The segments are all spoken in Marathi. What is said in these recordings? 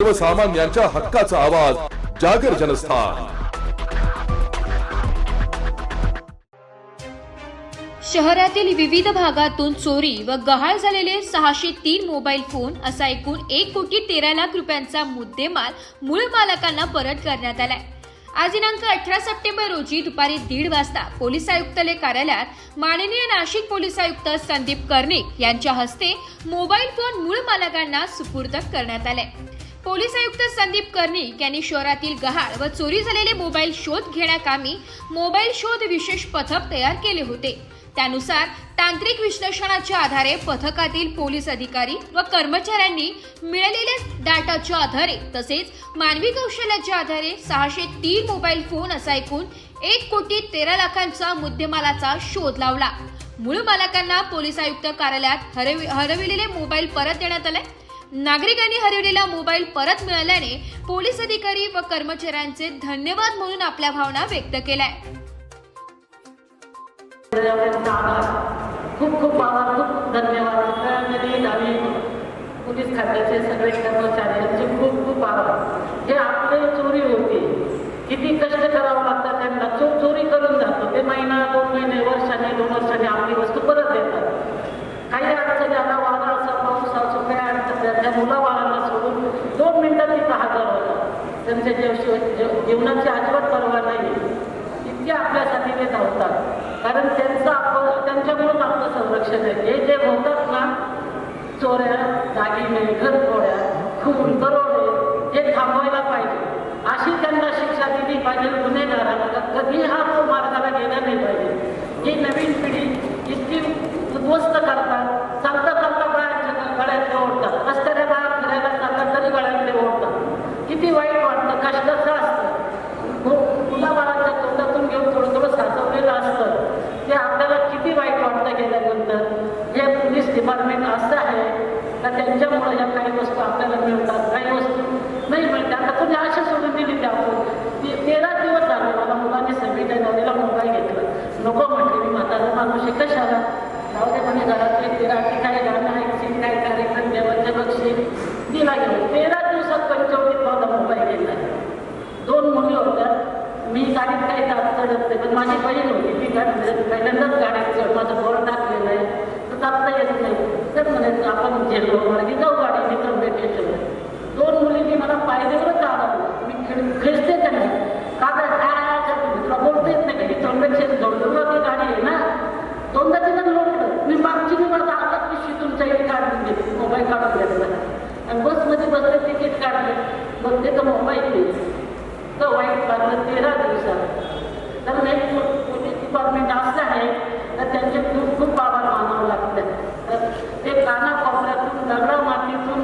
सर्वसामान्यांच्या हक्काचा आवाज जागर जनस्थान। शहरातील विविध भागातून चोरी व गहाळ झालेले 603 मोबाईल फोन असा एकूण 1,13,00,000 रुपयांचा मुद्देमाल मूळ मालकांना परत करण्यात आलाय। आज दिनांक 18 सप्टेंबर रोजी दुपारी 1:30 वाजता पोलीस आयुक्तालय कार्यालयात माननीय नाशिक पोलीस आयुक्त संदीप कर्णिक यांच्या हस्ते मोबाईल फोन मूळ मालकांना सुपूर्द करण्यात आले। पोलीस आयुक्त संदीप कर्णिक यांनी शहरातील गहाळ व चोरी झालेले मोबाईल शोध घेण्याकामी मोबाईल शोध विशेष पथक तयार केले होते। त्यानुसार तांत्रिक विश्लेषणाच्या आधारे पथकातील पोलीस अधिकारी व कर्मचाऱ्यांनी मिळालेल्या डाटाच्या आधारे तसेच मानवी कौशल्याच्या आधारे 603 मोबाईल फोन असा एकूण 1,13,00,000चा मुद्देमालाचा शोध लावला। मूळ मालकांना पोलीस आयुक्त कार्यालयात हरविलेले मोबाईल परत देण्यात आले। नागरिकांनी हरवलेला मोबाईल परत मिळाल्याने पोलीस अधिकारी व कर्मचाऱ्यांचे धन्यवाद म्हणून आपल्या भावना व्यक्त केल्या। खूप खूप आभार, खूप धन्यवाद। आम्ही पोलीस खात्याचे सगळे कर्मचाऱ्यांचे खूप खूप आभार। जे आपले चोरी होती, किती कष्ट करावं लागतं त्यांना, चोरी करून जातो ते महिना 2 महिने वर्षाने 2 वर्षाने आपली वस्तू परत देतात। काही अडचणी आला, वारा असा, पाऊस असो, काय अडचण त्या मुलाबाळांना सोडून 2 मिनिटात तिथं हजर होतात। त्यांच्या जीवनाची अजिबात पर्वा नाही, इतके आपल्यासाठी ते धावतात। कारण त्यांच्याकडून आपलं संरक्षण आहे। हे जे होतात ना, चोऱ्या, दागिने, घरफोड्या, खून, दरोडे, हे थांबवायला पाहिजे। अशी त्यांना शिक्षा दिली पाहिजे। गुन्हेगारांना कधी हा तो मार्गाला गेला नाही पाहिजे। ही नवीन पिढी इतकी उद्ध्वस्त करतात, चालता चालता गळ्यातले ओढतात, रस्त्याने बाहेर फिरायला चालतात तरी गळ्यातले ओढतात। किती वाईट वाटतं, कष्टाचं असतं। मुलाबाळांच्या तोंडातून घेऊन थोडं थोडं साचवलेलं असतं, ते आपल्याला किती वाईट वाटतं गेल्यानंतर। हे पोलीस डिपार्टमेंट असं आहे का त्यांच्यामुळे ह्या काही वस्तू आपल्याला मिळतात, काही वस्तू नाही मिळतात। आता तुम्ही अशा सोडून दिली त्या आपण 13 दिवस झाले मला मुलांनी संविधानाला मोबाईल घेतला, नको म्हटले मी म्हातारा माणूस आहे कशाला जाऊ दे म्हणे, घरातले 13 काय गाणं ऐकशील, काय कार्यक्रम देवाचे बक्षीस दिला गेलो। 13 दिवसात 45 मला मोबाईल घेतला। 2 मुली होत्या, मी गाडीत काही चढत नाही, पण माझी बहीण होती, ती पहिल्यांदाच गाडीत चढ, माझं बोर टाकलेलं आहे तर जाता येत नाही, तर म्हणे आपण झेललो मार्गी जाऊ गाडी मित्र भेटेल। 2 मुलींनी मला पायरीवरच आढळलं, मी खेळते का नाही का तुला बोलता येत नाही का, ही तोंडाची जोडून गाडी आहे ना, 2दा तिनं लोटलं, मी मागची मी माझा हातात पिशवी तुमच्या इथे काढून घेतली, मोबाईल काढून घेतला आणि बसमध्ये बसले, तिकीट काढलं, बघते तर मोबाईल नाही। तर वाईट लागलं 13 दिवसात। तर हे पोलीस डिपार्टमेंट असं आहे तर त्यांचे खूप खूप आभार मानावं लागतं। तर ते कानाकोपऱ्यातून दगडा मातीतून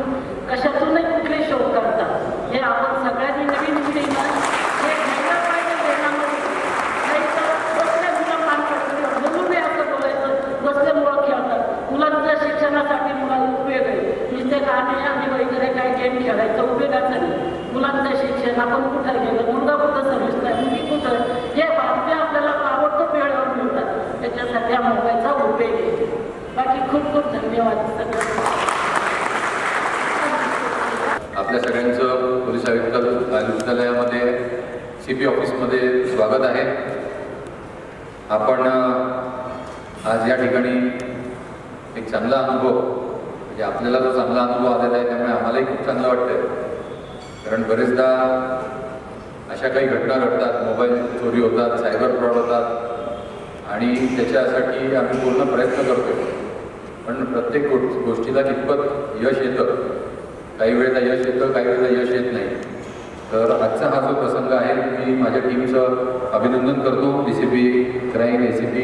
कशातूनही कुठले शोध करतात। हे आपण सगळ्यांनी नवीन पिढीनं हे घ्यायला पाहिजे देण्यामध्ये, नाही तर बसल्या मुलं मान पडतात, म्हणून मी असं बोलायचं, बसले मुलं खेळतात। मुलांच्या शिक्षणासाठी मुलांना उपयोग आहे, नुसते गाणे आणि वगैरे काही गेम खेळायचा उपयोगाचं नाही। मुलांचं शिक्षण आपण कुठं गेलं, मुलगा कुठं समजताय, मुली कुठं, हे बातम्या आपल्याला आवडतं वेळेवर मिळतात, त्याच्यासाठी हा मोबाईलचा उपयोग आहे। बाकी खूप खूप धन्यवाद सगळ्यांना। आपल्या सगळ्यांचं पोलीस आयुक्तालयामध्ये CP ऑफिसमध्ये स्वागत आहे। आपण आज या ठिकाणी एक चांगला अनुभव, म्हणजे आपल्याला जो चांगला अनुभव आलेला आहे त्यामुळे आम्हालाही खूप चांगलं वाटतं। कारण बरेचदा अशा काही घटना घडतात, मोबाईल चोरी होतात, सायबर फ्रॉड होतात आणि त्याच्यासाठी आम्ही पूर्ण प्रयत्न करतो, पण प्रत्येक गोष्टीला कितपत यश येतं, काही वेळेला यश येतं, काही वेळेला यश येत नाही। तर आजचा हा जो प्रसंग आहे मी माझ्या टीमचं अभिनंदन करतो। DCP crime, ACP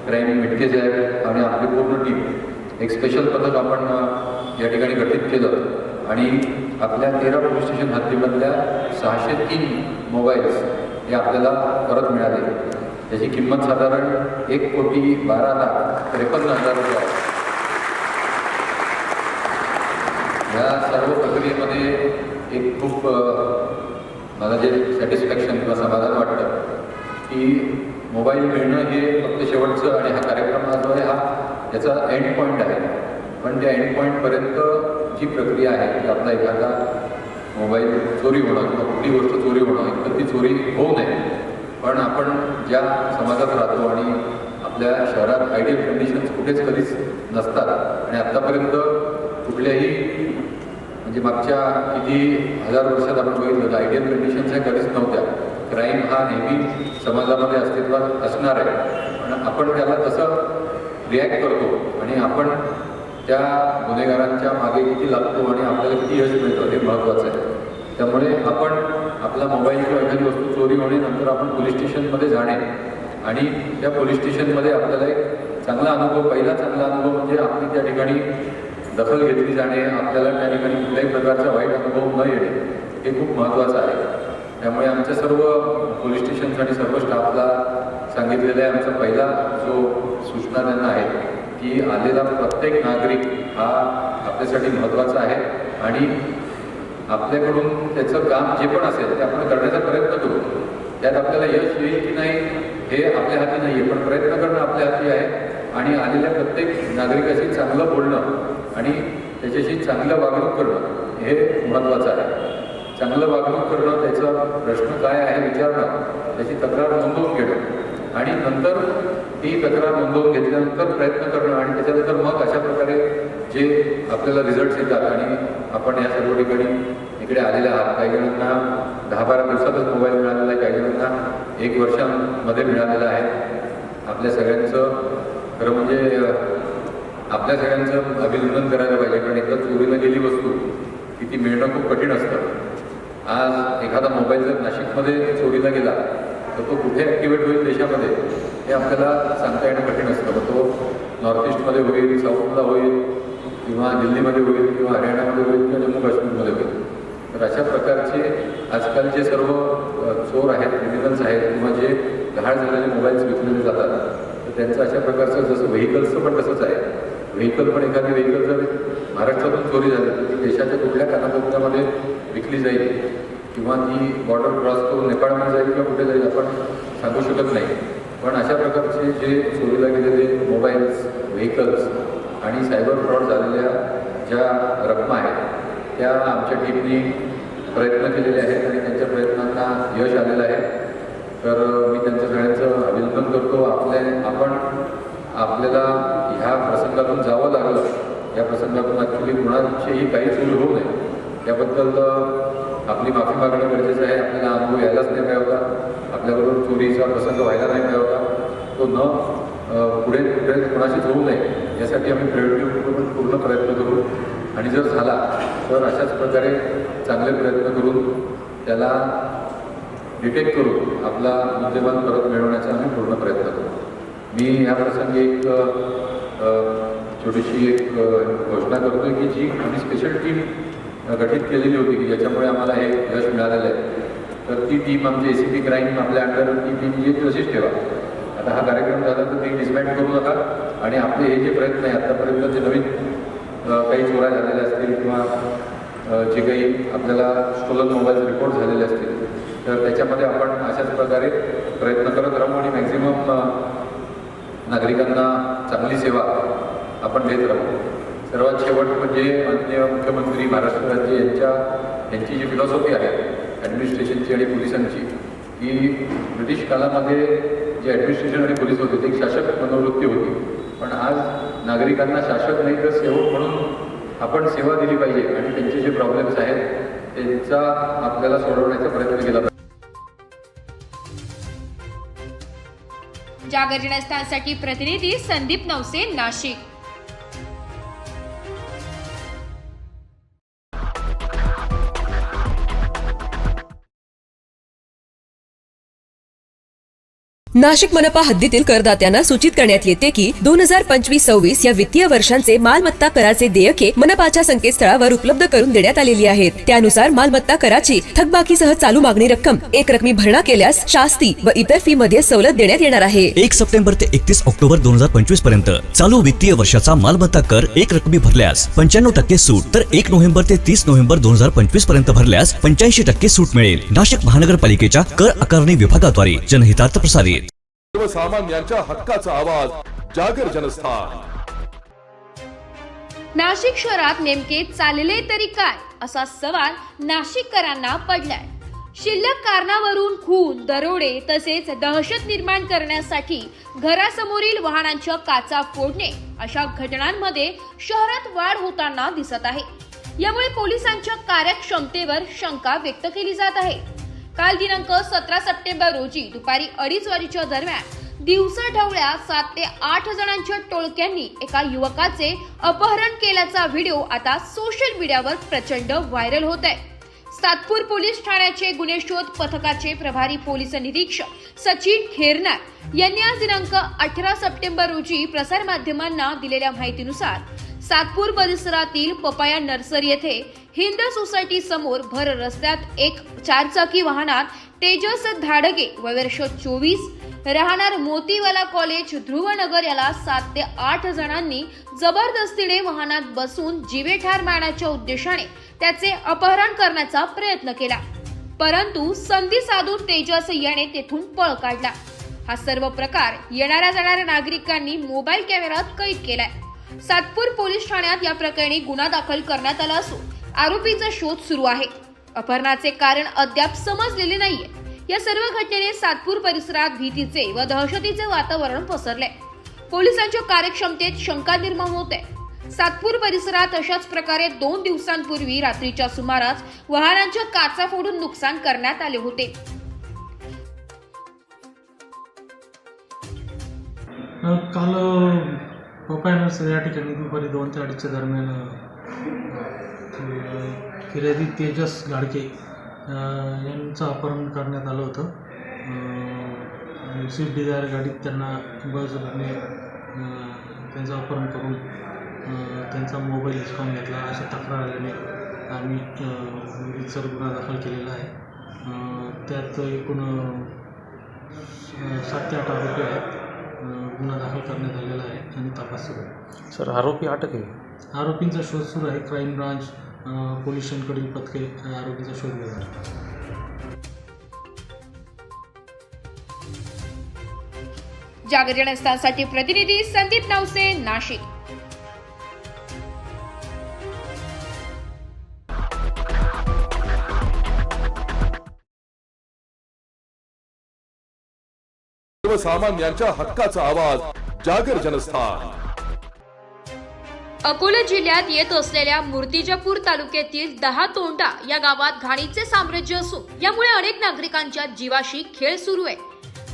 crime Mitke साहेब आणि आपली पूर्ण टीम, एक स्पेशल पथक आपण या ठिकाणी गठीत केलं आणि आपल्या 13 पोलीस स्टेशन हद्दीमधल्या 603 मोबाईल्स हे आपल्याला परत मिळाले। त्याची किंमत साधारण 1,12,53,00,000 रुपये आहे। या सर्व प्रक्रियेमध्ये एक खूप मला जे सॅटिस्फॅक्शन किंवा समाधान वाटतं की मोबाईल मिळणं हे फक्त शेवटचं आणि हा कार्यक्रम जो आहे हा याचा एंड पॉईंट आहे। पण त्या एंड पॉईंटपर्यंत जी प्रक्रिया आहे की आपला एखादा मोबाईल चोरी होणं किंवा कुठली गोष्ट चोरी होणं इतकं ती चोरी होऊ नये. पण आपण ज्या समाजात राहतो आणि आपल्या शहरात आयडियल कंडिशन्स कुठेच कधीच नसतात आणि आत्तापर्यंत कुठल्याही म्हणजे मागच्या किती हजार वर्षात आपण बघितलं तर आयडियल कंडिशन्स ह्या कधीच नव्हत्या. क्राईम हा नेहमी समाजामध्ये अस्तित्वात असणार आहे, पण आपण त्याला तसं रिॲक्ट करतो आणि आपण त्या गुन्हेगारांच्या मागे किती लागतो आणि आपल्याला किती यश मिळतं हे महत्त्वाचं आहे. त्यामुळे आपण आपला मोबाईल किंवा एखादी वस्तू चोरी होणे नंतर आपण पोलीस स्टेशनमध्ये जाणे आणि त्या पोलीस स्टेशनमध्ये आपल्याला एक चांगला अनुभव, पहिला चांगला अनुभव म्हणजे आपली त्या ठिकाणी दखल घेतली जाणे, आपल्याला त्या ठिकाणी कुठल्याही प्रकारचा वाईट अनुभव न येणे हे खूप महत्त्वाचं आहे. त्यामुळे आमच्या सर्व पोलीस स्टेशन्स आणि सर्व स्टाफला सांगितलेला आहे, आमचा पहिला जो सूचना त्यांना आहे की आलेला प्रत्येक नागरिक हा आपल्यासाठी महत्त्वाचा आहे आणि आपल्याकडून त्याचं काम जे पण असेल ते आपण करण्याचा प्रयत्न करू. त्यात आपल्याला यश येईल की नाही हे आपल्या हाती नाही आहे, पण प्रयत्न करणं आपल्या हाती आहे आणि आलेल्या प्रत्येक नागरिकाशी चांगलं बोलणं आणि त्याच्याशी चांगलं वागणूक करणं हे महत्त्वाचं आहे. चांगलं वागणूक करणं, त्याचा प्रश्न काय आहे विचारणं, त्याची तक्रार नोंदवून घेणं आणि नंतर ती तक्रार नोंदवून घेतल्यानंतर प्रयत्न करणं आणि त्याच्यानंतर मग अशा प्रकारे जे आपल्याला रिझल्ट्स येतात आणि आपण या सर्व ठिकाणी इकडे आलेले आहात. काही जणांना 10-12 दिवसातच मोबाईल मिळालेला आहे, काही जणांना 1 वर्षामध्ये मिळालेला आहे. आपल्या सगळ्यांचं खरं म्हणजे आपल्या सगळ्यांचं अभिनंदन करायला पाहिजे, कारण एकदा चोरीला गेली वस्तू की ती मिळणं खूप कठीण असतं. आज एखादा मोबाईल जर नाशिकमध्ये चोरीला गेला तर तो कुठे ॲक्टिवेट होईल देशामध्ये हे आपल्याला सांगता येणं कठीण असतं. मग तो नॉर्थ ईस्टमध्ये होईल, साऊथला होईल किंवा दिल्लीमध्ये होईल किंवा हरियाणामध्ये होईल किंवा जम्मू काश्मीरमध्ये होईल. तर अशा प्रकारचे आजकालचे सर्व चोर आहेत, क्रिमिनल्स आहेत किंवा जे गहाळ झालेले मोबाईल्स विकलेले जातात तर त्यांचं अशा प्रकारचं जसं व्हेकल्सचं पण तसंच आहे. व्हेकल पण एखादी व्हेकल जर महाराष्ट्रातून चोरी झाली तर ती देशाच्या कुठल्या कानाकोपऱ्यामध्ये विकली जाईल किंवा ती बॉर्डर क्रॉस करून नेपाळमध्ये जाईल किंवा कुठे जाईल आपण सांगू शकत नाही. पण अशा प्रकारचे जे चोरीला गेलेले मोबाईल्स, व्हेकल्स आणि सायबर फ्रॉड झालेल्या ज्या रकमा आहेत त्या आमच्या टीमनी प्रयत्न केलेले आहेत आणि त्यांच्या प्रयत्नांना यश आलेलं आहे. तर मी त्यांचं सगळ्यांचं अभिनंदन करतो. आपल्याला ह्या प्रसंगातून जावं लागलं, या प्रसंगातून ॲक्च्युली कुणाचीही काही चूक होऊ नये त्याबद्दल आपली माफी मागणं गरजेचं आहे. आपल्याला अनुभव यायलाच नाही पाहिजे होता, आपल्याबरोबर चोरीचा प्रसंग व्हायला नाही पाहिजे होता, तो न पुढे कोणाशीच होऊ नये यासाठी आम्ही पूर्ण प्रयत्न करू आणि जर झाला तर अशाच प्रकारे चांगले प्रयत्न करून त्याला डिटेक्ट करून आपला मुद्देमाल परत मिळवण्याचा आम्ही पूर्ण प्रयत्न करू. मी या प्रसंगी एक छोटीशी एक घोषणा करतो की जी आम्ही स्पेशल टीम गठीत केलेली होती की ज्याच्यामुळे आम्हाला हे यश मिळालेलं आहे, तर ती टीम आमची ACP क्राईम आपल्या अंडर ती टीम जी तशीच ठेवा. आता हा कार्यक्रम झाला तर ती डिसबँड करू नका आणि आपले हे जे प्रयत्न आहे आत्तापर्यंत जे नवीन काही चोऱ्या झालेल्या असतील किंवा जे काही आपल्याला स्टोलन मोबाईल रिपोर्ट झालेले असतील तर त्याच्यामध्ये आपण अशाच प्रकारे प्रयत्न करत राहू आणि मॅक्झिमम नागरिकांना चांगली सेवा आपण देत राहू. सर्वात शेवट म्हणजे माननीय मुख्यमंत्री महाराष्ट्र राज्य यांची जी फिलॉसॉफी आहे ॲडमिनिस्ट्रेशनची आणि पोलिसांची की ब्रिटिश काळामध्ये जे ॲडमिनिस्ट्रेशन आणि पोलीस होते ती एक शासक मनोवृत्ती होती, पण आज नागरिकांना शासक नाही तर सेवक म्हणून आपण सेवा दिली पाहिजे आणि त्यांचे जे प्रॉब्लेम्स आहेत त्यांचा आपल्याला सोडवण्याचा प्रयत्न केला पाहिजे. जागर जनस्थानसाठी प्रतिनिधी संदीप नवसे, नाशिक. नाशिक मनपा हद्दीतील करदात्यांना सूचित करण्यात येते की 2025-26 या वित्तीय वर्षांचे मालमत्ता कराचे देयके मनपाच्या संकेतस्थळावर उपलब्ध करून देण्यात आलेली आहेत. त्यानुसार मालमत्ता कराची थकबाकीसह चालू मागणी रक्कम एक रकमी भरणा केल्यास शास्ती व इतर फी मध्ये सवलत देण्यात येणार आहे. 1 सप्टेंबर ते 31 ऑक्टोबर 2025 पर्यंत चालू वित्तीय वर्षाचा मालमत्ता कर एक रकमी भरल्यास 95% सूट, तर 1 नोव्हेंबर ते 30 नोव्हेंबर 2025 पर्यंत भरल्यास 85% सूट मिळेल. नाशिक महानगरपालिकेच्या कर आकारणी विभागाद्वारे जनहितार्थ प्रसारित. सर्वसामान्यांच्या हक्काचा आवाज जागर जनस्थान. नाशिक शहरात नेमके चालले तरी काय असा सवाल नाशिककरांना पडलाय. शिल्लक कारणावरून खून, दरोडे तसेच दहशत निर्माण करण्यासाठी घरासमोरील वाहनांच्या काचा फोडणे अशा घटनांमध्ये शहरात वाढ होताना दिसत आहे. यामुळे पोलिसांच्या कार्यक्षमतेवर शंका व्यक्त केली जात आहे. काल दिनांक 17 सप्टेंबर रोजी दुपारी 2:30 वाजेच्या दरम्यान दिवसाढवळ्या 7 ते 8 जणांच्या टोळक्यांनी एका युवकाचे अपहरण केल्याचा व्हिडिओ आता सोशल मीडियावर प्रचंड व्हायरल होत आहे. सातपूर पोलीस ठाण्याचे गुन्हे शोध पथकाचे प्रभारी पोलीस निरीक्षक सचिन खेरनार यांनी आज दिनांक 18 सप्टेंबर रोजी प्रसारमाध्यमांना दिलेल्या माहितीनुसार सातपूर परिसरातील पपाया नर्सरी येथे हिंद सोसायटी समोर भर रस्त्यात एक 4चाकी वाहनात तेजस धाडगे वय वर्ष 24 राहणार मोतीवाला कॉलेज ध्रुवनगर याला 7 ते 8 जणांनी जबरदस्तीने वाहनात बसून जीवेठार मारण्याच्या उद्देशाने त्याचे अपहरण करण्याचा प्रयत्न केला. परंतु संधी साधून तेजस याने तेथून पळ काढला. हा सर्व प्रकार येणाऱ्या जाणाऱ्या नागरिकांनी मोबाईल कॅमेऱ्यात कैद केलाय. सातपूर पोलीस ठाण्यात या प्रकरणी गुन्हा दाखल करण्यात आला असून आरोपीचा शोध सुरू आहे. अपहरणाचे कारण अद्याप समजलेले नाहीये. या सर्व घटनेने सातपूर परिसरात भीतीचे व दहशतीचे वातावरण पसरले. पोलिसांच्या कार्यक्षमतेत शंका निर्माण होते. सातपूर परिसरात अशाच प्रकारे 2 दिवसांपूर्वी रात्रीच्या सुमारास वाहनांच्या काचा फोडून नुकसान करण्यात आले होते. काल पपाया नर्सरी या ठिकाणी दुपारी 2 ते 2:30च्या दरम्यान फिर्यादी तेजस गाडके यांचं अपहरण करण्यात आलं होतं. स्विफ्ट डिझायर गाडीत त्यांना बळजबरीने त्यांचं अपहरण करून त्यांचा मोबाईल हिसकावून घेतला अशी तक्रार आल्याने आम्ही विविध गुन्हा दाखल केलेला आहे. त्यात एकूण 7 ते 8 आरोपी आहेत. गुन्हा दाखल करण्यात आलेला आहे आणि तपास सुरू आहे. सर, आरोपी अटक आहे? आरोपींचा शोध सुरू आहे. क्राईम ब्रांच पोलिसांकडील पथके आरोपीचा शोध घेत आहेत. जागर जनस्थानसाठी प्रतिनिधी संदीप नावसे, नाशिक. सर्वसामान्यांच्या हक्काचा आवाज जागर जनस्थान. अकोला जिल्ह्यात येत असलेल्या मूर्तिजापूर तालुक्यातील 10 तोंडा या गावात घाणीचे साम्राज्य असून यामुळे अनेक नागरिकांच्या जीवाशी खेळ सुरू आहे.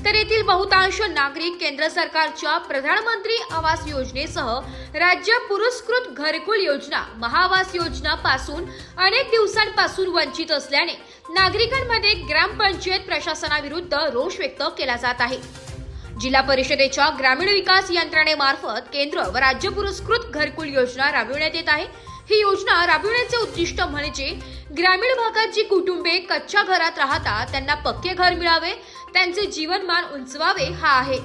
तर येथील बहुतांश नागरिक केंद्र सरकारच्या प्रधानमंत्री आवास योजनेसह राज्य पुरस्कृत घरकुल योजना महाआवास योजना पासून अनेक दिवसांपासून वंचित असल्याने नागरिकांमध्ये ग्रामपंचायत प्रशासनाविरुद्ध रोष व्यक्त केला जात आहे. जिल्हा परिषदेच्या ग्रामीण विकास यंत्रणेमार्फत केंद्र व राज्य पुरस्कृत घरकुल योजना राबविण्यात येत आहे. ही योजना राबविण्याचे उद्दिष्ट म्हणजे ग्रामीण भागात जी कुटुंबे कच्च्या घरात राहतात त्यांना पक्के घर मिळावे, त्यांचे जीवनमान उंचवावे हा आहे.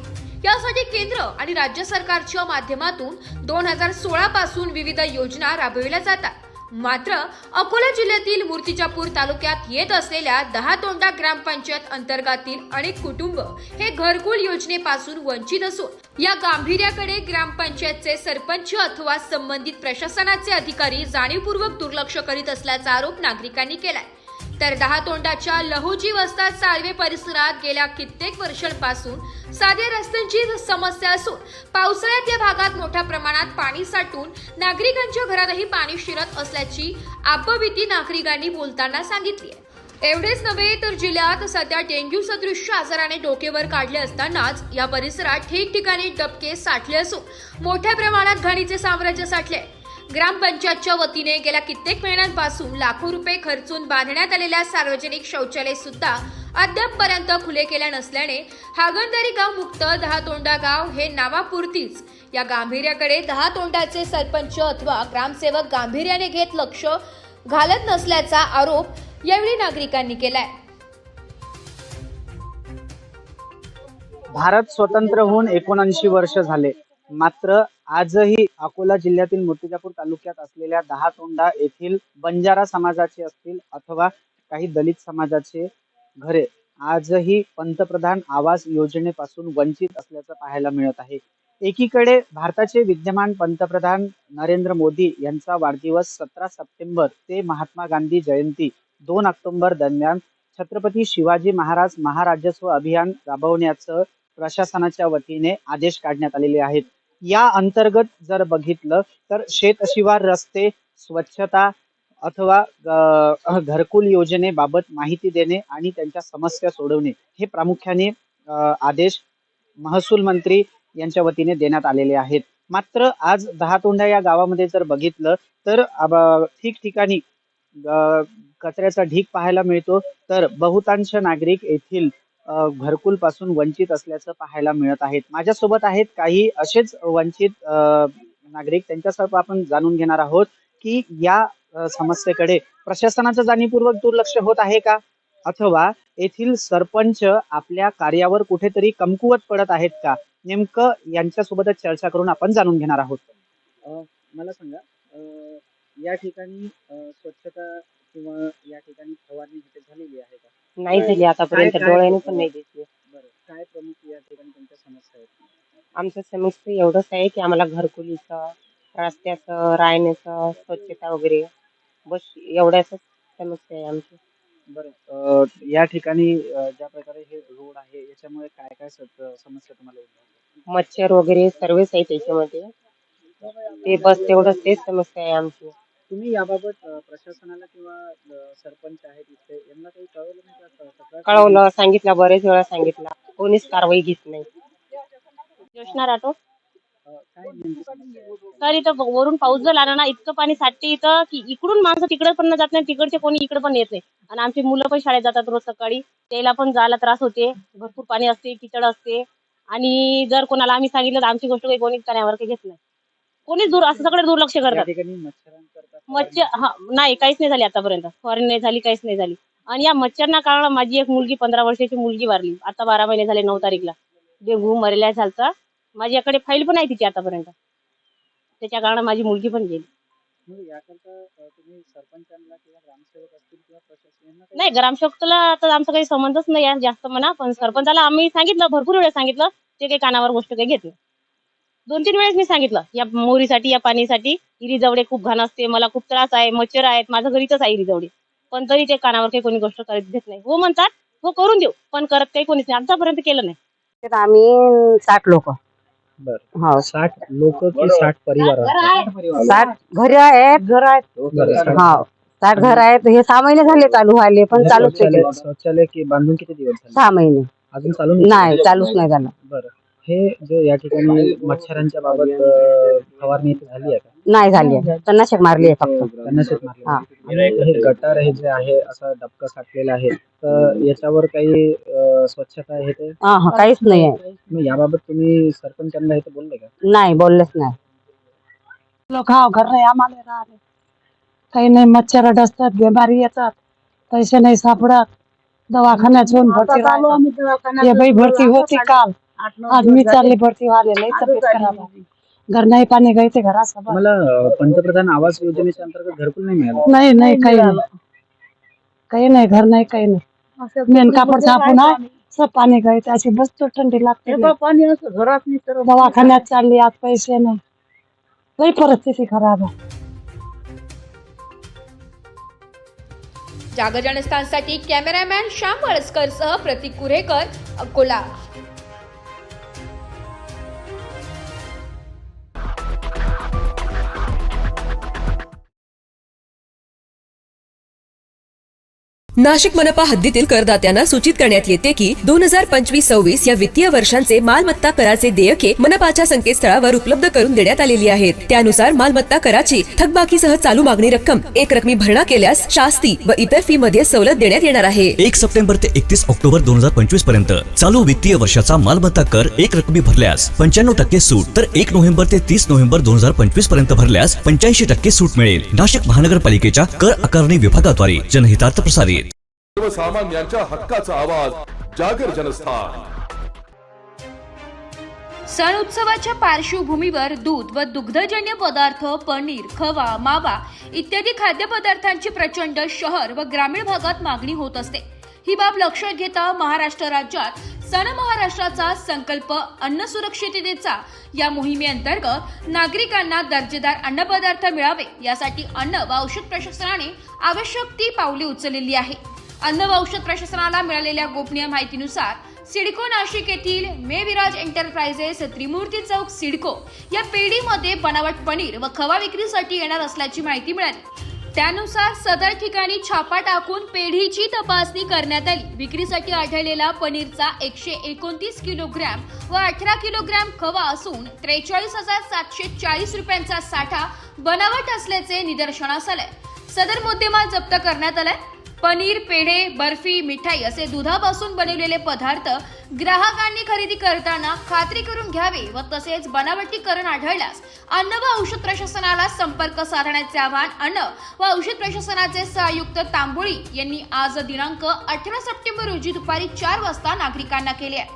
यासाठी केंद्र आणि राज्य सरकारच्या माध्यमातून 2016 पासून विविध योजना राबविल्या जातात. मात्र अकोला जिल्ह्यातील मूर्तिजापूर तालुक्यात येत असलेल्या 10 तोंडा ग्रामपंचायत अंतर्गतील अनेक कुटुंब हे घरकुल योजनेपासून वंचित असून या गांभीर्याकडे ग्रामपंचायतचे सरपंच अथवा संबंधित प्रशासनाचे अधिकारी जाणीवपूर्वक दुर्लक्ष करीत असल्याचा आरोप नागरिकांनी केलाय. तर 10 तोंडाच्या लहोजी वस्ताद साळवे परिसरात गेल्या कित्येक वर्षांपासून साध्या रस्त्यांची समस्या असून पावसाळ्यात या भागात मोठ्या प्रमाणात पाणी साठून नागरिकांच्या घरातही पाणी शिरत असल्याची आपभीती नागरिकांनी बोलताना सांगितली आहे. एवढेच नव्हे तर जिल्ह्यात सध्या डेंग्यू सदृश्य आजाराने डोकेवर काढले असतानाच या परिसरात ठिकठिकाणी डबके साठले असून मोठ्या प्रमाणात घाणीचे साम्राज्य साठले. ग्रामपंचायतच्या वतीने गेल्या कित्येक महिन्यांपासून लाखो रुपये खर्चून बांधण्यात आलेल्या सार्वजनिक शौचालय सुद्धा अद्यापपर्यंत खुले केल्या नसल्याने हागणदारी गाव मुक्त 10 तोंडा गाव हे नावापुरतीच या गांभीर्याकडे 10 तोंडाचे सरपंच अथवा ग्रामसेवक गांभीर्याने घेत लक्ष घालत नसल्याचा आरोप यावेळी नागरिकांनी केलाय. भारत स्वतंत्र होऊन 79 वर्ष झाले, मात्र आजही अकोला जिल्ह्यातील मूर्तिजापूर तालुक्यात असलेल्या 10 तोंडा येथील बंजारा समाजाचे असतील अथवा काही दलित समाजाचे घरे आजही पंतप्रधान आवास योजनेपासून वंचित असल्याचं पाहायला मिळत आहे. एकीकडे भारताचे विद्यमान पंतप्रधान नरेंद्र मोदी यांचा वाढदिवस 17 सप्टेंबर ते महात्मा गांधी जयंती 2 ऑक्टोबर दरम्यान छत्रपती शिवाजी महाराज महाराजस्व अभियान राबवण्याचं प्रशासनाच्या वतीने आदेश काढण्यात आलेले आहेत. या अंतर्गत जर बघितलं तर शेतशिवार रस्ते, स्वच्छता अथवा घरकुल योजनेबाबत माहिती देणे आणि त्यांच्या समस्या सोडवणे हे प्रामुख्याने आदेश महसूल मंत्री यांच्या वतीने देण्यात आलेले आहेत. मात्र आज दहातोंडा या गावामध्ये जर बघितलं तर ठिकठिकाणी कचऱ्याचा ढीग पाहायला मिळतो, तर बहुतांश नागरिक येथील घरकुल पासून वंचित असल्याचं पाहायला मिळत आहेत. माझ्यासोबत आहेत काही असेच वंचित नागरिक, त्यांच्यासोबत आपण जाणून घेणार आहोत की या समस्येकडे प्रशासनाचं जाणीवपूर्वक दुर्लक्ष होत आहे का, अथवा येथील सरपंच आपल्या कार्यावर कुठेतरी कमकुवत पडत आहेत का. नेमकं यांच्यासोबतच चर्चा करून आपण जाणून घेणार आहोत. मला सांगा, या ठिकाणी स्वच्छता किंवा या ठिकाणी फवारणी झालेली आहे का? नाही झाली आतापर्यंत, डोळ्याने पण नाही दिसली. बरं, काय प्रमुख या ठिकाणी तुमच्या समस्या आहेत? आमचं समस्या एवढंच आहे की आम्हाला घरकुलीचं, रस्त्याचं, राहण्याचं, स्वच्छता वगैरे बस एवढ्याच समस्या आहे आमची. बरं, या ठिकाणी ज्या प्रकारे हे रोड आहे याच्यामुळे काय काय समस्या तुम्हाला उद्भवतात? मच्छर वगैरे सर्वच आहे त्याच्यामध्ये, ते बस तेवढंच तेच समस्या आहे आमची. तुम्ही याबाबत प्रशासनाला किंवा सरपंच आहेत इथे यांना काही कळवलं नाही का? तक्रार कळवलं, सांगितलं, बरेच वेळा सांगितलं, कोणीच कारवाई घेत नाही. योजना राहतो काय नेमकी समस्या आहे? तर इथं वरून पाऊस जर आला ना, इतकं पाणी साठते इथं की इकडून माणसं तिकडे पण जात नाही, तिकडचे कोणी इकडे पण येत नाही. आणि आमची मुलं पण शाळेत जातात रोज सकाळी, त्याला पण जायला त्रास होते, भरपूर पाणी असते, किचड असते. आणि जर कोणाला आम्ही सांगितलं तर आमची गोष्ट काही कोणी कानावर काही घेत नाही, कोणीच असं सगळे दुर्लक्ष या करतात. ठिकाणी मच्छरांकरता मच्छर नाही, काहीच नाही झाली आतापर्यंत, फवारणी नाही झाली, काहीच नाही झाली. आणि या मच्छरना कारण माझी एक मुलगी 15 वर्षाची मुलगी वारली आता 12 महिने झाले, 9 तारीखला डेंगू मरेल्या झालता. माझ्याकडे फाईल पण आहे तिची आतापर्यंत, त्याच्या कारण माझी मुलगी पण गेली. मग याकरता तुम्ही सरपंचांना किंवा ग्रामसेवक असतील किंवा प्रशासन यांना काही- नाही, ग्रामसेवकला तर आमचा काही संबंधच नाही आहे जास्त म्हणा, पण सरपंचाला आम्ही सांगितलं, भरपूर वेळेस सांगितलं, ते काही कानावर गोष्ट काही घेत नाही. 2-3 वेळेस मी सांगितलं या मोरीसाठी, या पाणीसाठी. इरीजवळे खूप घाण असते, मला खूप त्रास आहे, मच्छर आहेत, माझं घरीच आहे इरीजवळे, पण तरी ते कानावर काही कोणी गोष्ट करत घेत नाही. हो म्हणतात, हो करून देऊ, पण करत काही कोणीच नाही, आतापर्यंत केलं नाही. तर आम्ही 60 लोक, बरं, हो 60 लोक की 60 परिवार आहेत? 60 घरी आहेत, घर आहेत, बरं, 60 हो 60 घर आहेत. हे 6 महिने झाले चालू व्हायले, पण चालूच केले. शौचालय की बांधून किती दिवस झाले? 6 महिने अजून चालू नाही, चालूच नाही झालं. बरं, हे जे या ठिकाणी मच्छरांच्या बाबत फवारणी इथे झाली आहे का? नाही झाली, तणनाशक मारली आहे फक्त. तणनाशक मारलं. हा. आणि हे गटार हे जे आहे असं डबकं साठलेलं आहे, तर याच्यावर काही स्वच्छता आहे ते? हा, काहीच नाही आहे. मग याबाबत तुम्ही सरपंचांना हे बोलले का? नाही, बोललेच नाही. लोक घर नाही आम्हाला राहिले, काही नाही, मच्छर डसतात, बिमारी येतात, पैसे नाही सापडत, दवाखान्यात जाऊन भरती राहतात. हे बाई भरती होती काल, आज मी चालली भरती व्हायला, लई तब्येत खराब आहे. घर नाही, पाणी गायते घरात. मला पंतप्रधान आवास योजनेच्या अंतर्गत घरकुल नाही मिळालं? नाही नाही, काही नाही, काही नाही, घर नाही, काही नाही. मेन कापड छापून आहे, सब पाणी गायते, अशी बसतो, थंडी लागते. दवाखान्यात चालली, आज पैसे नाही, लई परिस्थिती खराब आहे. जागर जनस्थानसाठी कॅमेरामॅन श्याम वळसकर सह प्रतीक कुरेकर, अकोला. नाशिक मनपा हद्दीतील करदात्यांना सूचित करण्यात येते की 2025-26 या वित्तीय वर्षांचे मालमत्ता कराचे देयके मनपाच्या संकेतस्थळावर उपलब्ध करून देण्यात आलेली आहेत. त्यानुसार मालमत्ता कराची थकबाकीसह चालू मागणी रक्कम एक रकमी भरणा केल्यास शास्ती व इतर फी मध्ये सवलत देण्यात येणार आहे. 1 सप्टेंबर ते 31 ऑक्टोबर 2025 पर्यंत चालू वित्तीय वर्षाचा मालमत्ता कर एक रकमी भरल्यास 95% सूट, तर 1 नोव्हेंबर ते 30 नोव्हेंबर 2025 पर्यंत भरल्यास 85% सूट मिळेल. नाशिक महानगरपालिकेच्या कर आकारणी विभागाद्वारे जनहितार्थ प्रसारित. सर्वसामान्यांच्या हक्काचा आवाज जागर जनस्थान. सण उत्सवाच्या पार्श्वभूमीवर दूध व दुग्धजन्य पदार्थ, पनीर, खवा, मावा इत्यादी खाद्यपदार्थांची प्रचंड शहर व ग्रामीण भागात मागणी होत असते. ही बाब लक्षात घेता महाराष्ट्र राज्यात सन महाराष्ट्राचा संकल्प अन्न सुरक्षिततेचा या मोहिमेअंतर्गत नागरिकांना दर्जेदार अन्नपदार्थ मिळावे यासाठी अन्न व औषध प्रशासनाने आवश्यक ती पावले उचललेली आहे। अन्न व औषध प्रशासनाला मिळालेल्या गोपनीय माहितीनुसार सिडको नाशिक येथील मे विराज एंटरप्राइजेस त्रिमूर्ती चौक सिडको या पेढीमध्ये बनावट पनीर व खवा विक्रीसाठी येणार असल्याची माहिती मिळाली। त्यानुसार सदर ठिकाणी छापा टाकून पेढीची तपासणी करण्यात आली। विक्रीसाठी आढळलेला पनीरचा 129 किलोग्रॅम व 18 किलोग्रॅम खवा असून 43,740 रुपयांचा साठा बनावट असल्याचे निदर्शनास आले। सदर मुद्देमाल जप्त करण्यात आलाय। पनीर, पेढे, बर्फी, मिठाई असे दुधापासून बनवलेले पदार्थ ग्राहकांनी खरेदी करताना खात्री करून घ्यावे व तसेच बनावटीकरण आढळल्यास अन्न व औषध प्रशासनाला संपर्क साधण्याचे आवाहन अन्न व औषध प्रशासनाचे सहआयुक्त तांबोळी यांनी आज दिनांक 18 सप्टेंबर रोजी दुपारी 4 वाजता नागरिकांना केले आहे।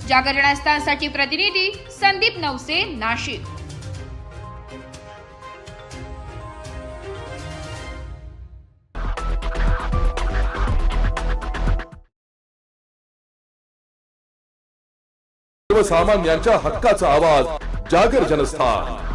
जागर जनस्थानसाठी प्रतिनिधी संदीप नवसे, नाशिक। सर्वसामान्यांच्या हक्काचा आवाज जागर जनस्थान।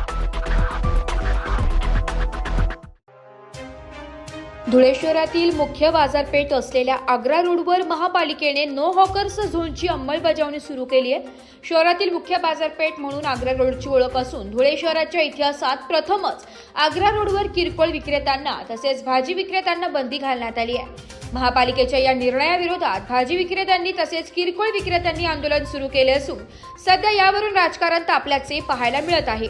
धुळे शहरातील मुख्य बाजारपेठ असलेल्या आग्रा रोडवर महापालिकेने नो हॉकर्स झोनची अंमलबजावणी सुरू केली आहे। शहरातील मुख्य बाजारपेठ म्हणून आग्रा रोडची ओळख असून धुळे शहराच्या इतिहासात प्रथमच आग्रा रोडवर किरकोळ विक्रेत्यांना तसेच भाजी विक्रेत्यांना बंदी घालण्यात आली आहे। महापालिकेच्या या निर्णयाविरोधात भाजी विक्रेत्यांनी तसेच किरकोळ विक्रेत्यांनी आंदोलन सुरू केले असून सध्या यावरून राजकारण तापल्याचे पाहायला मिळत आहे।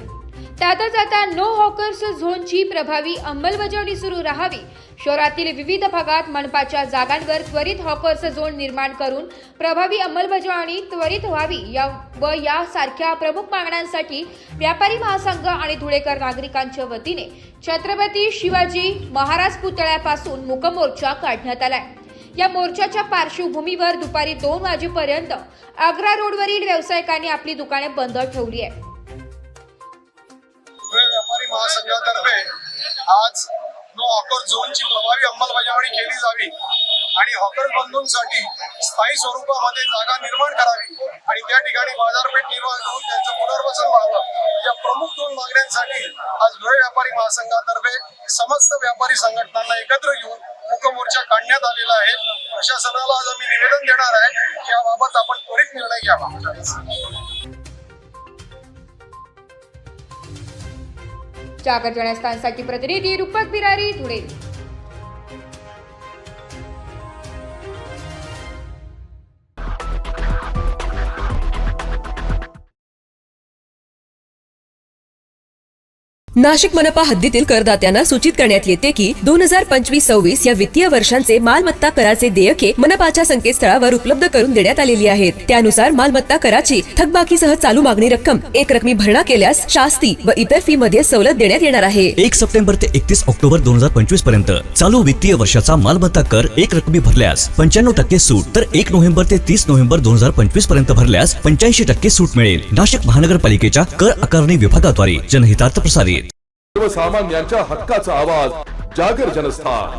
त्यातच आता नो हॉकर्स झोनची प्रभावी अंमलबजावणी सुरू राहावी, शहरातील विविध भागात मनपाच्या जागांवर त्वरित हॉकर्स झोन निर्माण करून प्रभावी अंमलबजावणी त्वरित व्हावी यासारख्या प्रमुख मागण्यांसाठी व्यापारी महासंघ आणि धुळेकर नागरिकांच्या वतीने छत्रपती शिवाजी महाराज पुतळ्यापासून मूक मोर्चा काढण्यात आलाय। या मोर्चाच्या पार्श्वभूमीवर दुपारी 2 वाजेपर्यंत आग्रा रोडवरील व्यावसायिकांनी आपली दुकाने बंद ठेवली आहे। व्यापारी महासंघातर्फे आज नो हॉकर झोनची प्रभावी अंमलबजावणी केली जावी आणि हॉकर बंधूंसाठी स्थायी स्वरूपामध्ये जागा निर्माण करावी आणि त्या ठिकाणी बाजारपेठ निर्माण करून त्यांचं पुनर्वसन व्हावं या प्रमुख 2 मागण्यांसाठी आज धुळे व्यापारी महासंघातर्फे समस्त व्यापारी संघटनांना एकत्र घेऊन मूक मोर्चा काढण्यात आलेला आहे। प्रशासनाला आज आम्ही निवेदन देणार आहे की याबाबत आपण त्वरित निर्णय घ्यावा। जागर जनस्थानसाठी प्रतिनिधी रूपक बिरारी, धुळे। नाशिक मनपा हद्दीतील करदात्यांना सूचित करण्यात येते की 2025-26 या वित्तीय वर्षांचे मालमत्ता कराचे देयके मनपाच्या संकेतस्थळावर उपलब्ध करून देण्यात आलेली आहेत। त्यानुसार मालमत्ता कराची थकबाकीसह चालू मागणी रक्कम एक रकमी भरणा केल्यास शास्ती व इतर फी मध्ये सवलत देण्यात येणार आहे। 1 सप्टेंबर ते 31 ऑक्टोबर 2025 पर्यंत चालू वित्तीय वर्षाचा मालमत्ता कर एक रकमी भरल्यास 95% सूट तर 1 नोव्हेंबर ते 30 नोव्हेंबर 2025 पर्यंत भरल्यास 85% सूट मिळेल। नाशिक महानगरपालिकेच्या कर आकारणी विभागाद्वारे जनहितार्थ प्रसारित। सर्वसामान्यांच्या हक्काचा आवाज जागर जनस्थान।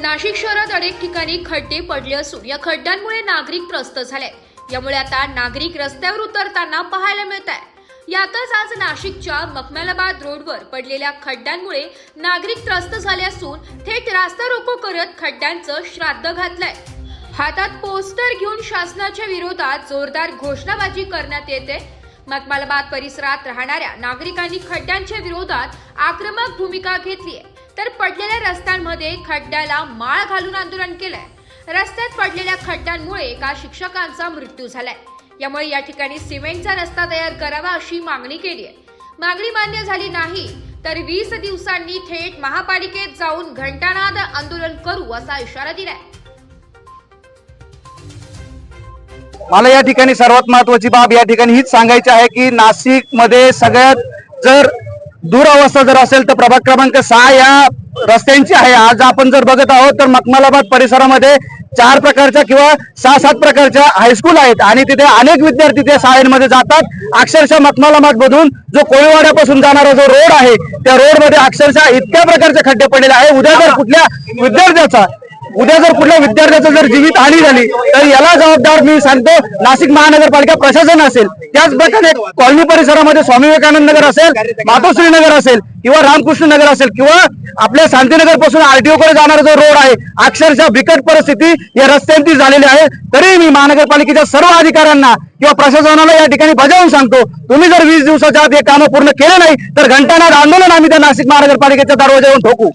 नाशिक शहरात अनेक ठिकाणी खड्डे पडले असून या खड्ड्यांमुळे नागरिक त्रस्त झाले। यामुळे आता नागरिक रस्त्यावर उतरताना पाहायला मिळत आहे। यातच आज नाशिकच्या मखमलाबाद रोडवर पडलेल्या खड्ड्यांमुळे नागरिक त्रस्त झाले असून थेट रास्ता रोको करत खड्ड्यांचं श्राद्ध घातलंय। हातात पोस्टर घेऊन शासनाच्या विरोधात जोरदार घोषणाबाजी करण्यात येते। मखमलाबाद परिसरात राहणाऱ्या नागरिकांनी खड्ड्यांच्या विरोधात आक्रमक भूमिका घेतली आहे, तर पडलेल्या रस्त्यांमध्ये खड्ड्याला माळ घालून आंदोलन केलंय। रस्त्यात पडलेल्या खड्ड्यांमुळे एका शिक्षकांचा मृत्यू झालाय। यामुळे या ठिकाणी सिमेंटचा रस्ता तयार करावा अशी मागणी केली आहे। मागणी मान्य झाली नाही तर 20 दिवसांनी थेट महापालिकेत जाऊन घंटानाद आंदोलन करू असा इशारा दिलाय। मला या ठिकाणी सर्वात महत्वाची बाब या ठिकाणी हीच सांगायची आहे की नाशिक मध्ये सगळ्यात जर दुरावस्था जर असेल तर प्रभाग क्रमांक 6 या रस्त्यांची आहे। आज आपण जर बघत आहोत तर मखमलाबाद परिसरामध्ये 4 प्रकारच्या किंवा 6-7 प्रकारच्या हायस्कूल आहेत आणि तिथे अनेक विद्यार्थी त्या शाळेमध्ये जातात. अक्षरशः मखमाला मठमधून जो कोळीवाड्यापासून जाणारा जो रोड आहे त्या रोड मध्ये अक्षरशः इतक्या प्रकारचे खड्डे पडलेले आहे. उद्या जर कुठल्या विद्यार्थ्याचं जर जीवित हानी झाली तर याला जबाबदार मी सांगतो नाशिक महानगरपालिका प्रशासन असेल. त्याचप्रकारे कॉलनी परिसरामध्ये स्वामी विवेकानंद नगर असेल, मातोश्री नगर असेल किंवा रामकृष्ण नगर असेल किंवा आपल्या शांतीनगर पासून आरटीओ कडे जाणारा जो रोड आहे अक्षरशः बिकट परिस्थिती या रस्त्यांची झालेली आहे. तरी मी महानगरपालिकेच्या सर्व अधिकाऱ्यांना किंवा प्रशासनाला या ठिकाणी बजावून सांगतो, तुम्ही जर 20 दिवसाच्या आत हे कामं पूर्ण केले नाही तर घंटानाद आंदोलन आम्ही त्या नाशिक महानगरपालिकेच्या दरवाजावरून ठोकू.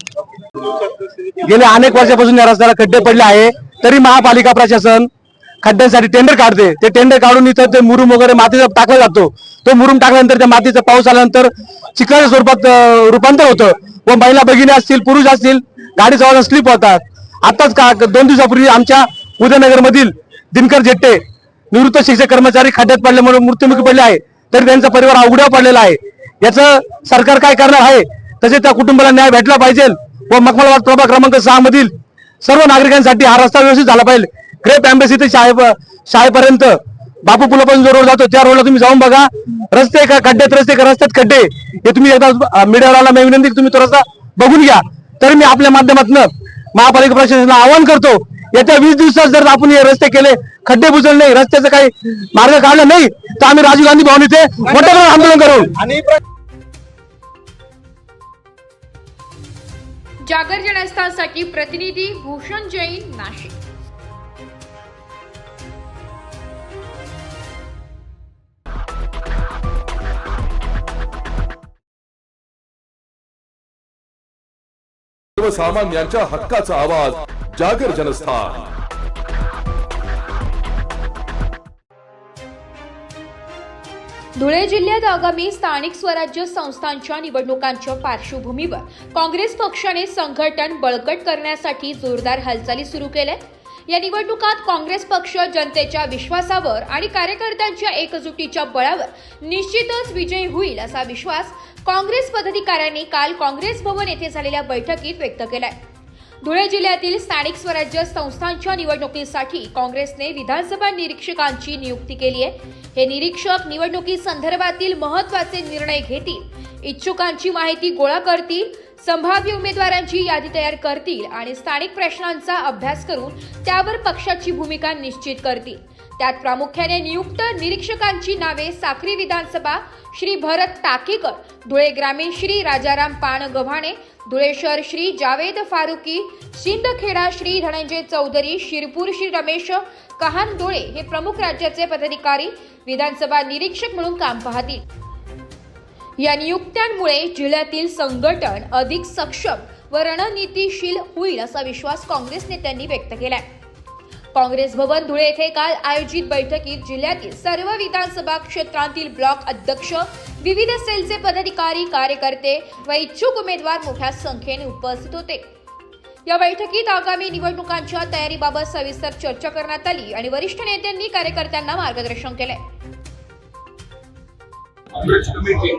गेल्या अनेक वर्षापासून या रस्त्याला खड्डे पडले आहे तरी महापालिका प्रशासन खड्ड्यांसाठी टेंडर काढते. ते टेंडर काढून इथं ते मुरुम वगैरे मातीचा टाकला जातो. तो मुरुम टाकल्यानंतर त्या मातीचा पाऊस आल्यानंतर चिखलाच्या स्वरूपात रूपांतर होतं व महिला भगिनी असतील, पुरुष असतील, गाडी चालवताना स्लिप होतात. आताच 2 दिवसापूर्वी आमच्या उदयनगर मधील दिनकर जेट्टे निवृत्त शिक्षक कर्मचारी खड्ड्यात पडल्यामुळे मृत्युमुखी पडले आहे. तरी त्यांचा परिवार अवघड्यावर पडलेला आहे. याचं सरकार काय करणार आहे? तसेच त्या कुटुंबाला न्याय भेटला पाहिजे व मखमलवाड प्रभाग क्रमांक 6 मधील सर्व नागरिकांसाठी हा रस्ता व्यवस्थित झाला पाहिजे. ग्रेप एम्बेसी ते शाळेपर्यंत बापू पुलापासून जो रोड जातो त्या रोडला तुम्ही जाऊन बघा. रस्ते का खड्ड्यात, रस्ते का रस्त्यात खड्डे, हे तुम्ही एकदा मीडियावाला मी विनंती तुम्ही तो रस्ता बघून घ्या. तर मी आपल्या माध्यमातून महापालिका प्रशासनाला आवाहन करतो, येत्या 20 दिवसात जर आपण हे रस्ते केले, खड्डे बुजवले नाही, रस्त्याचा काही मार्ग काढला नाही तर आम्ही राजीव गांधी भवन इथे मोठं आंदोलन करू. जागर जनस्थानसाठी प्रतिनिधी भूषण जैन, नाशिक. सर्वसामान्यांच्या हक्काचा आवाज, जागर जनस्थान. धुळे जिल्ह्यात आगामी स्थानिक स्वराज्य संस्थांच्या निवडणुकांच्या पार्श्वभूमीवर काँग्रेस पक्षाने संघटन बळकट करण्यासाठी जोरदार हालचाली सुरू केल्या. या निवडणुकात काँग्रेस पक्ष जनतेच्या विश्वासावर आणि कार्यकर्त्यांच्या एकजुटीच्या बळावर निश्चितच विजयी होईल असा विश्वास काँग्रेस पदाधिकाऱ्यांनी काल काँग्रेस भवन येथे झालेल्या बैठकीत व्यक्त केलाय. धुळे जिल्ह्यातील स्थानिक स्वराज्य संस्थांच्या निवडणुकीसाठी काँग्रेसने विधानसभा निरीक्षकांची नियुक्ती केली आहे. हे निरीक्षक निवडणुकीसंदर्भातील महत्त्वाचे निर्णय घेतील, इच्छुकांची माहिती गोळा करतील, संभाव्य उमेदवारांची यादी तयार करतील आणि स्थानिक प्रश्नांचा अभ्यास करून त्यावर पक्षाची भूमिका निश्चित करतील. त्यात प्रामुख्याने नियुक्त निरीक्षकांची नावे साक्री विधानसभा श्री भरत टाकेकर, धुळे ग्रामीण श्री राजाराम पान गव्हाणे, धुळे शहर श्री जावेद फारुकी, शिंदखेडा श्री धनंजय चौधरी, शिरपूर श्री रमेश कहानडोळे हे प्रमुख राज्याचे पदाधिकारी विधानसभा निरीक्षक म्हणून काम पाहतील. या नियुक्त्यांमुळे जिल्ह्यातील संघटन अधिक सक्षम व रणनीतिशील होईल असा विश्वास काँग्रेस नेत्यांनी व्यक्त केलाय. काँग्रेस भवन धुळे येथे काल आयोजित बैठकीत जिल्ह्यातील सर्व विधानसभा क्षेत्रांतील ब्लॉक अध्यक्ष, विविध सेलचे पदाधिकारी, कार्यकर्ते व इच्छुक उमेदवार मोठ्या संख्येने उपस्थित होते. या बैठकीत आगामी निवडणुकांच्या तयारीबाबत सविस्तर चर्चा करण्यात आली आणि वरिष्ठ नेत्यांनी कार्यकर्त्यांना मार्गदर्शन केले. काँग्रेस कमिटी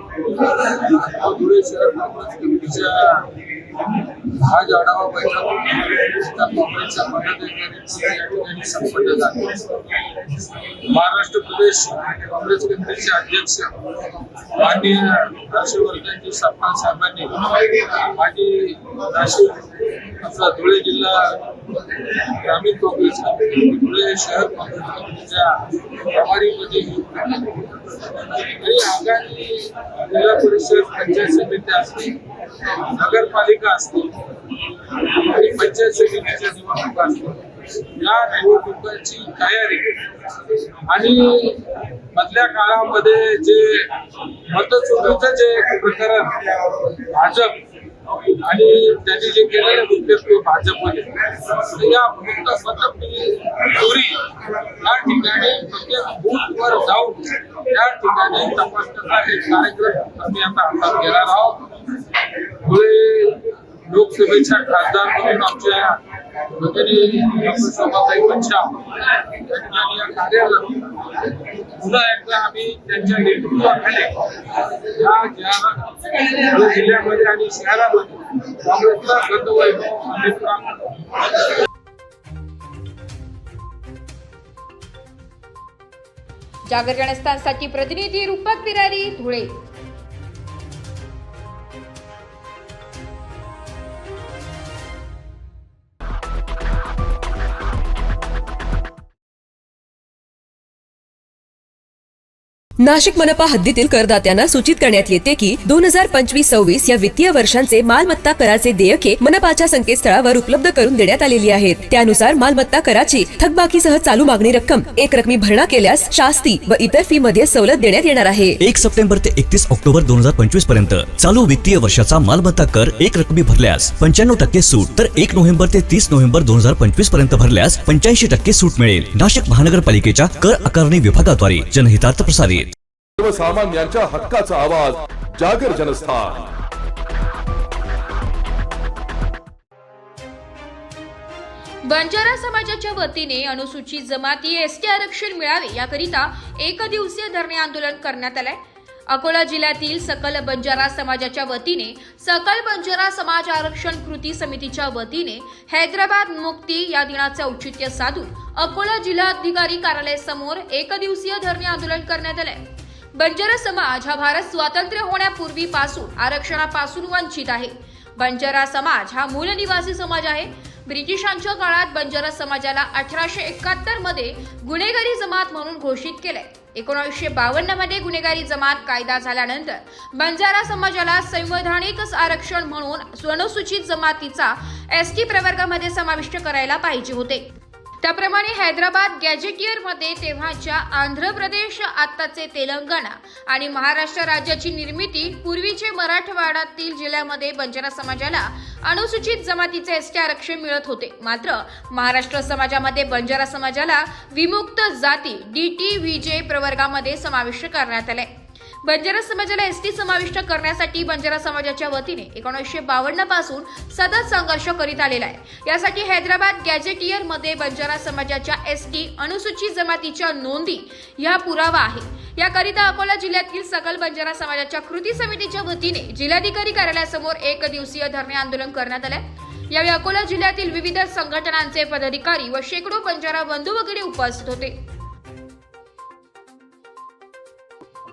धुळे शहर काँग्रेस कमिटीच्या आज आढावा बैठक काँग्रेसच्या पदाधिकाऱ्यांची या ठिकाणी संपन्न झाली. महाराष्ट्र प्रदेश काँग्रेस कमिटीचे अध्यक्ष माननीय हर्षवर्धनजी सपकाळ साहेबांनी आणि नाशिक आपला धुळे जिल्हा ग्रामीण काँग्रेस कमिटी, धुळे शहर काँग्रेस कमिटीच्या प्रभारीपदी आणि आगामी जिल्हा परिषद, पंचायत समित्या असतील, नगरपालिका असतील आणि पंचायत समितीच्या निवडणुका असतील, या निवडणुकांची तयारी आणि मधल्या काळामध्ये जे मतचोरीचं जे प्रकरण भाजप आणि त्यांनी जे केलेलं वक्तव्य भाजपमध्ये, या मतचोरी या ठिकाणी प्रत्येक बूथवर जाऊन त्या ठिकाणी तपासण्याचा एक कार्यक्रम आम्ही आता हातात घेणार आहोत. धुळे लोकसभेच्या खासदार म्हणून आमच्या भगिनी शोभाताई बच्चाव या ठिकाणी या कार्याला पुन्हा एकदा आम्ही त्यांच्या नेतृत्वाखाली या जिल्ह्यामध्ये आणि शहरामध्ये काँग्रेसला गतवैभव आम्ही जागर जनस्थानसाठी प्रतिनिधी रूपक बिरारी, धुळे. नाशिक मनपा हद्दीतील करदात्यांना सूचित करण्यात येते की 2025-26 या वित्तीय वर्षांचे मालमत्ता कराचे देयके मनपाच्या संकेतस्थळावर उपलब्ध करून देण्यात आलेली आहेत. त्यानुसार मालमत्ता कराची थकबाकीसह चालू मागणी रक्कम एक रकमी भरणा केल्यास शास्ती व इतर फी मध्ये सवलत देण्यात येणार आहे. 1 सप्टेंबर ते 31 ऑक्टोबर 2025 पर्यंत चालू वित्तीय वर्षाचा मालमत्ता कर एक रकमी भरल्यास 95% सूट, तर 1 नोव्हेंबर ते 30 नोव्हेंबर 2025 पर्यंत भरल्यास 85% सूट मिळेल. नाशिक महानगरपालिकेच्या कर आकारणी विभागाद्वारे जनहितार्थ प्रसारित. सर्वसामान्यांच्या हक्काचा आवाज, जागर जनस्थान. बंजारा समाजाच्या वतीने अनुसूचित जमाती एसटी आरक्षण मिळावे याकरिता एक दिवसीय धरणे आंदोलन करण्यात आले. अकोला जिल्ह्यातील सकल बंजारा समाजाच्या वतीने सकल बंजारा समाज आरक्षण कृती समितीच्या वतीने हैदराबाद मुक्ती या दिनाचे औचित्य साधून अकोला जिल्हाधिकारी कार्यालयासमोर एक दिवसीय धरणे आंदोलन करण्यात आले. बंजारा समाज हा भारत स्वातंत्र्य होण्यापूर्वीपासून आरक्षणापासून वंचित आहे. बंजारा समाज हा मूळ निवासी समाज आहे. ब्रिटिशांच्या काळात बंजारा समाजाला 1871 मध्ये गुन्हेगारी जमात म्हणून घोषित केले. 1952 मध्ये गुन्हेगारी जमात कायदा झाल्यानंतर बंजारा समाजाला संवैधानिक आरक्षण म्हणून अनुसूचित जमातीचा एसटी प्रवर्गामध्ये समाविष्ट करायला पाहिजे होते. त्याप्रमाणे हैदराबाद गॅजेटियर मध्ये तेव्हाच्या आंध्र प्रदेश, आत्ताचे तेलंगणा आणि महाराष्ट्र राज्याची निर्मिती पूर्वीचे मराठवाड्यातील जिल्ह्यामध्ये बंजारा समाजाला अनुसूचित जमातीचे एसटी आरक्षण मिळत होते. मात्र महाराष्ट्र समाजामध्ये बंजारा समाजाला विमुक्त जाती DTVJ प्रवर्गामध्ये समाविष्ट करण्यात आले. बंजारा समाजाला एसटी समाविष्ट करण्यासाठी बंजारा समाजाच्या वतीने 1952 पासून सतत संघर्ष करीत आलेला आहे. यासाठी हैदराबाद गॅजेटियर मध्ये बंजारा समाजाच्या एसटी अनुसूचित जमातीच्या नोंदी ह्या पुरावा आहे. याकरिता अकोला जिल्ह्यातील सकल बंजारा समाजाच्या कृती समितीच्या वतीने जिल्हाधिकारी कार्यालयासमोर एक दिवसीय धरणे आंदोलन करण्यात आले. यावेळी अकोला जिल्ह्यातील विविध संघटनांचे पदाधिकारी व शेकडो बंजारा बंधू वगैरे उपस्थित होते.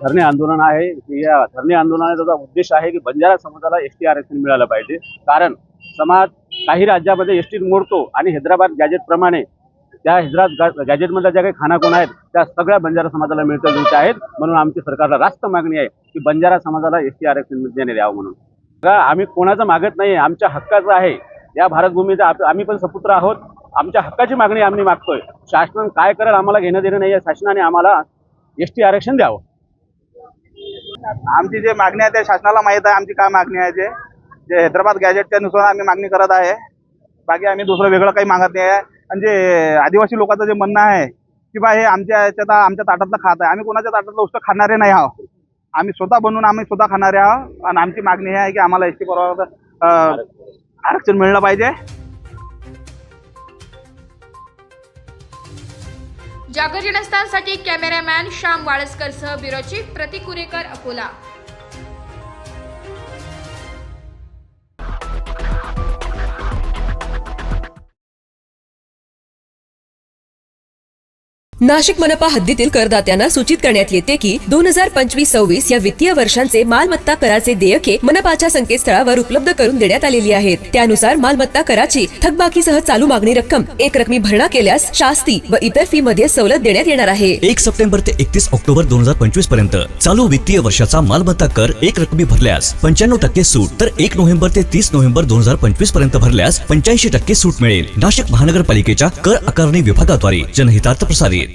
धरणे आंदोलन आहे. या धरणे आंदोलनाचा उद्देश आहे की बंजारा समाजाला एसटी आरक्षण मिळालं पाहिजे. कारण समाज काही राज्यामध्ये एसटी मोडतो आणि हैदराबाद गॅजेट प्रमाणे त्या हैदराबाद गॅजेटमधल्या ज्या काही खानाखोना आहेत त्या सगळ्या बंजारा समाजाला मिळत आहेत. म्हणून आमची सरकारला रास्त मागणी आहे की बंजारा समाजाला एसटी आरक्षण देण्यात यावं. म्हणून आम्ही कोणाचं मागत नाही, आमच्या हक्काचं आहे. या भारतभूमीचा आम्ही पण सपुत्र आहोत. आमच्या हक्काची मागणी आम्ही मागतोय. शासन काय करेल आम्हाला घेणं देणं नाही. शासनाने आम्हाला एसटी आरक्षण द्यावं. आमची जे मागणी आहे ते शासनाला माहीत आहे. आमची काय मागणी आहे जे हैदराबाद गॅजेटच्या नुसार आम्ही मागणी करत आहे. बाकी आम्ही दुसरं वेगळं काही मागत नाही आहे. आणि जे आदिवासी लोकांचं जे म्हणणं आहे की बा हे आमच्या ताटातलं खात आहे, आम्ही कोणाच्या ताटातलं उष्ट खाणारे नाही आहोत. आम्ही स्वतः बनवून आम्ही स्वतः खाणारे आहोत. आणि आमची मागणी ही आहे की आम्हाला एसटी प्रवर्गाचं आरक्षण मिळलं पाहिजे. जागर जनस्थानसाठी कॅमेरामॅन श्याम वाळस्करसह ब्युरो चीफ प्रतीक कुरेकर, अकोला. नाशिक मनपा हद्दीतील करदात्यांना सूचित करण्यात येते की 2025-26 या वित्तीय वर्षांचे मालमत्ता कराचे देयके मनपाच्या संकेतस्थळावर उपलब्ध करून देण्यात आलेली आहेत. त्यानुसार मालमत्ता कराची थकबाकीसह चालू मागणी रक्कम एक रकमी भरणा केल्यास शास्ती व इतर फी मध्ये सवलत देण्यात येणार आहे. 1 सप्टेंबर ते 31 ऑक्टोबर 2025 पर्यंत चालू वित्तीय वर्षाचा मालमत्ता कर एक रकमी भरल्यास 95% सूट, तर 1 नोव्हेंबर ते 30 नोव्हेंबर 2025 पर्यंत भरल्यास 85% सूट मिळेल. नाशिक महानगरपालिकेच्या कर आकारणी विभागाद्वारे जनहितार्थ प्रसारित.